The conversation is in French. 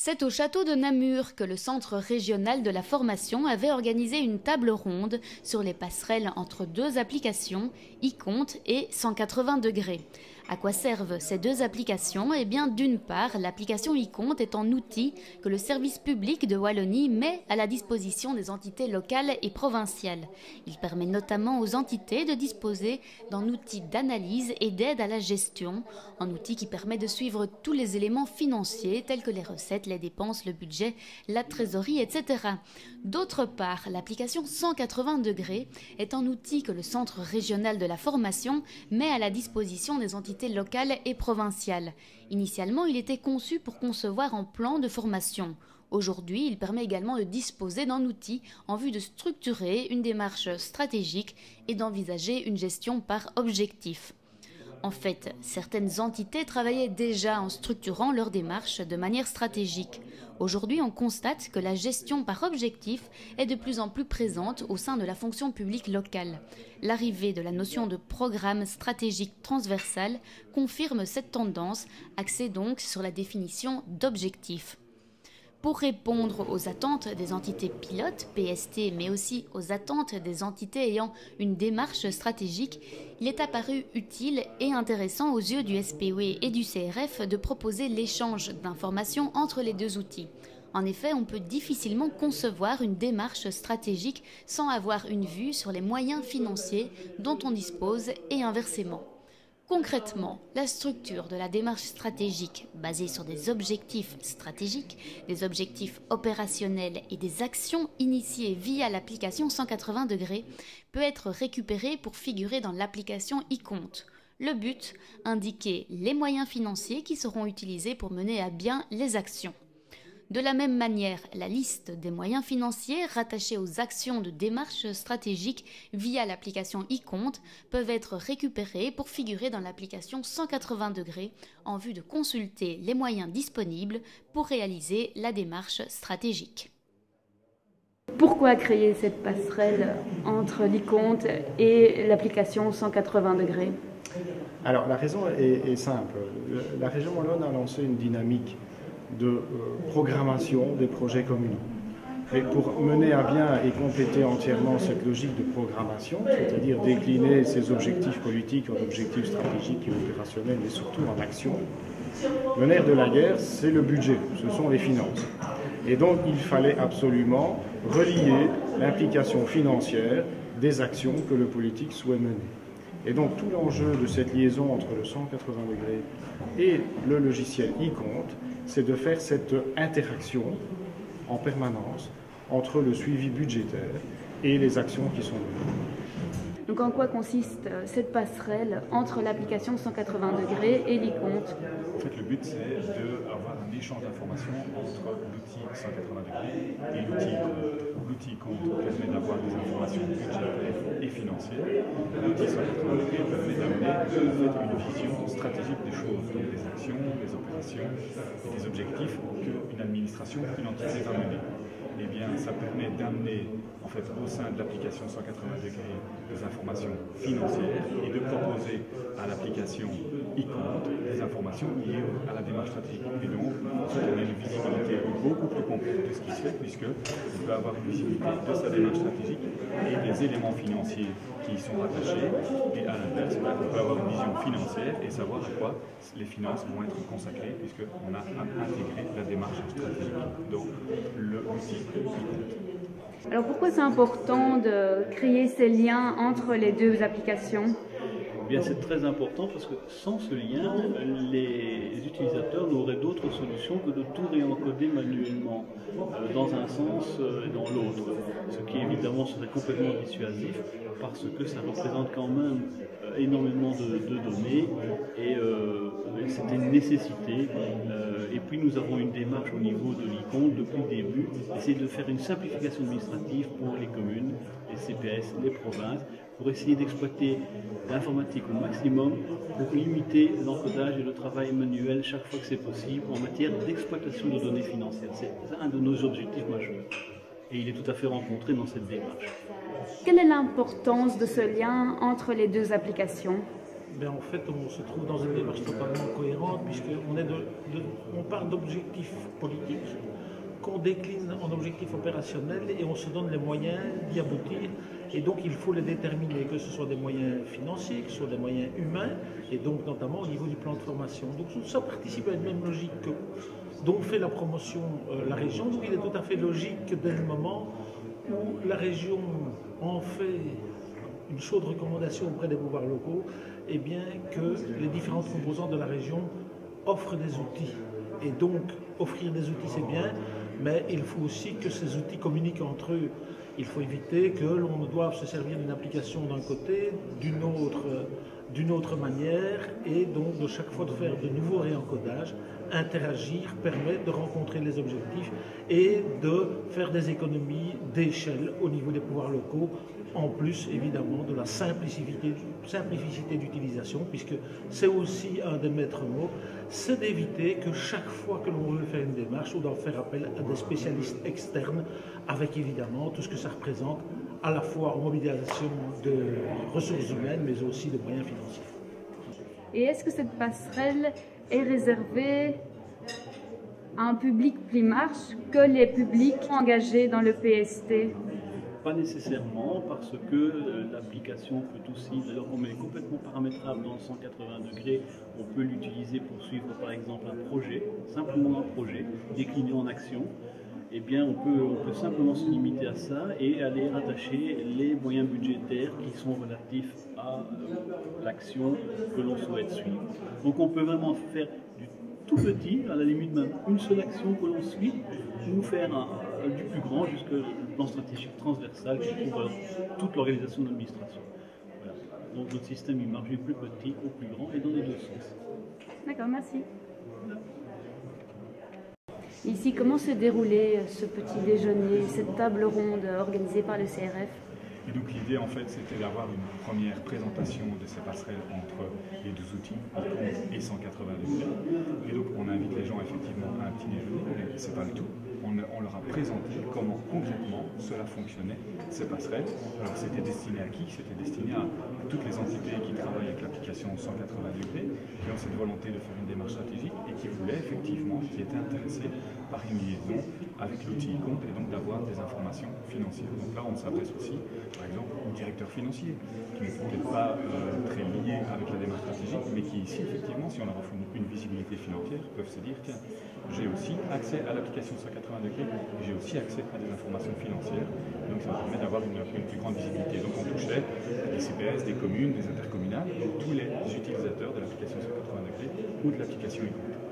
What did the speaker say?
C'est au château de Namur que le Centre régional de la formation avait organisé une table ronde sur les passerelles entre deux applications, iCompte et 180°. À quoi servent ces deux applications? Eh bien, d'une part, l'application iCompte est un outil que le service public de Wallonie met à la disposition des entités locales et provinciales. Il permet notamment aux entités de disposer d'un outil d'analyse et d'aide à la gestion, un outil qui permet de suivre tous les éléments financiers tels que les recettes, les dépenses, le budget, la trésorerie, etc. D'autre part, l'application 180° est un outil que le Centre régional de la formation met à la disposition des entités locales et provinciales. Initialement, il était conçu pour concevoir un plan de formation. Aujourd'hui, il permet également de disposer d'un outil en vue de structurer une démarche stratégique et d'envisager une gestion par objectif. En fait, certaines entités travaillaient déjà en structurant leur démarche de manière stratégique. Aujourd'hui, on constate que la gestion par objectif est de plus en plus présente au sein de la fonction publique locale. L'arrivée de la notion de programme stratégique transversal confirme cette tendance, axée donc sur la définition d'objectifs. Pour répondre aux attentes des entités pilotes, PST, mais aussi aux attentes des entités ayant une démarche stratégique, il est apparu utile et intéressant aux yeux du SPOE et du CRF de proposer l'échange d'informations entre les deux outils. En effet, on peut difficilement concevoir une démarche stratégique sans avoir une vue sur les moyens financiers dont on dispose et inversement. Concrètement, la structure de la démarche stratégique basée sur des objectifs stratégiques, des objectifs opérationnels et des actions initiées via l'application 180° peut être récupérée pour figurer dans l'application iCompte. Le but, indiquer les moyens financiers qui seront utilisés pour mener à bien les actions. De la même manière, la liste des moyens financiers rattachés aux actions de démarche stratégique via l'application iCompte peuvent être récupérés pour figurer dans l'application 180° en vue de consulter les moyens disponibles pour réaliser la démarche stratégique. Pourquoi créer cette passerelle entre l'iCompte et l'application 180°? Alors la raison est simple. La région Wallonne a lancé une dynamique de programmation des projets communaux. Et pour mener à bien et compléter entièrement cette logique de programmation, c'est-à-dire décliner ces objectifs politiques en objectifs stratégiques et opérationnels, mais surtout en action, le nerf de la guerre, c'est le budget, ce sont les finances. Et donc il fallait absolument relier l'implication financière des actions que le politique souhaite mener. Et donc tout l'enjeu de cette liaison entre le 180° et le logiciel iCompte, c'est de faire cette interaction en permanence entre le suivi budgétaire et les actions qui sont menées. Donc en quoi consiste cette passerelle entre l'application 180° et l'iCompte? En fait, le but, c'est d'avoir un échange d'informations entre l'outil 180° et l'outil iCompte permet d'avoir des informations budgétaires et financières. L'outil 180° permet d'amener une vision stratégique des choses, donc des actions, des opérations et des objectifs qu'une administration, qu'une entité va mener. Eh bien, ça permet d'amener en fait, au sein de l'application 180° des informations financières et de proposer à l'application iCompte des informations liées à la démarche stratégique. Et donc, en fait, on a une visibilité beaucoup plus complète de ce qui se fait, puisqu'on peut avoir une visibilité de sa démarche stratégique et des éléments financiers qui y sont rattachés. Et à l'inverse, on peut avoir une vision financière et savoir à quoi les finances vont être consacrées, puisqu'on a intégré la démarche stratégique dans l'outil iCompte. Alors pourquoi c'est important de créer ces liens entre les deux applications? Bien, c'est très important parce que sans ce lien, les utilisateurs n'auraient d'autres solutions que de tout réencoder manuellement dans un sens et dans l'autre. Ce qui évidemment serait complètement dissuasif parce que ça représente quand même énormément de données et c'était une nécessité. Et puis nous avons une démarche au niveau de l'iCompte depuis le début, essayer de faire une simplification administrative pour les communes, les CPS, les provinces, pour essayer d'exploiter l'informatique au maximum, pour limiter l'encodage et le travail manuel chaque fois que c'est possible en matière d'exploitation de données financières. C'est un de nos objectifs majeurs. Et il est tout à fait rencontré dans cette démarche. Quelle est l'importance de ce lien entre les deux applications? En fait, on se trouve dans une démarche totalement cohérente puisqu'on part d'objectifs politiques décline en objectifs opérationnels et on se donne les moyens d'y aboutir. Et donc il faut les déterminer, que ce soit des moyens financiers, que ce soit des moyens humains, et donc notamment au niveau du plan de formation. Donc tout ça participe à une même logique dont fait la promotion la région. Donc il est tout à fait logique que dès le moment où la région en fait une chaude recommandation auprès des pouvoirs locaux, eh bien que les différentes composantes de la région offrent des outils. Et donc, offrir des outils, c'est bien, mais il faut aussi que ces outils communiquent entre eux. Il faut éviter que l'on ne doive se servir d'une application d'un côté, d'une autre manière, et donc de chaque fois de faire de nouveaux réencodages, interagir, permettre de rencontrer les objectifs et de faire des économies d'échelle au niveau des pouvoirs locaux, en plus évidemment de la simplicité d'utilisation, puisque c'est aussi un des maîtres mots, c'est d'éviter que chaque fois que l'on veut faire une démarche, on doit faire appel à des spécialistes externes, avec évidemment tout ce que ça représente, à la fois en mobilisation de ressources humaines, mais aussi de moyens financiers. Et est-ce que cette passerelle est réservée à un public plus large que les publics engagés dans le PST? Pas nécessairement, parce que l'application peut aussi, d'ailleurs comme elle est complètement paramétrable dans le 180 degrés, on peut l'utiliser pour suivre par exemple un projet, simplement un projet, décliné en action. Eh bien, on peut simplement se limiter à ça et aller rattacher les moyens budgétaires qui sont relatifs à l'action que l'on souhaite suivre. Donc on peut vraiment faire du tout petit, à la limite même une seule action que l'on suit, ou faire du plus grand jusqu'au plan stratégique transversal qui couvre toute l'organisation de l'administration. Voilà. Donc notre système il marche du plus petit au plus grand et dans les deux sens. D'accord, merci. Ici, comment s'est déroulé ce petit déjeuner, cette table ronde organisée par le CRF? Et donc l'idée en fait c'était d'avoir une première présentation de ces passerelles entre les deux outils, Icon et 180 degrés. Et donc on invite les gens effectivement à un petit déjeuner, mais c'est pas le tout. On leur a présenté comment concrètement cela fonctionnait, ces passerelles. Alors c'était destiné à qui? C'était destiné à toutes les entités qui travaillent avec l'application 180 degrés, qui ont cette volonté de faire une démarche stratégique et qui voulaient effectivement, qui étaient intéressés par une liaison avec l'outil Icon et donc d'avoir des informations financières. Donc là on s'adresse aussi par exemple au directeur financier, qui n'est peut-être pas très lié avec la démarche stratégique, mais qui ici, effectivement, si on leur offre une visibilité financière, peuvent se dire, tiens, j'ai aussi accès à l'application 180 degrés, et j'ai aussi accès à des informations financières, donc ça permet d'avoir une plus grande visibilité. Donc on touchait des CPS, des communes, des intercommunales, tous les utilisateurs de l'application 180 degrés ou de l'application Icon.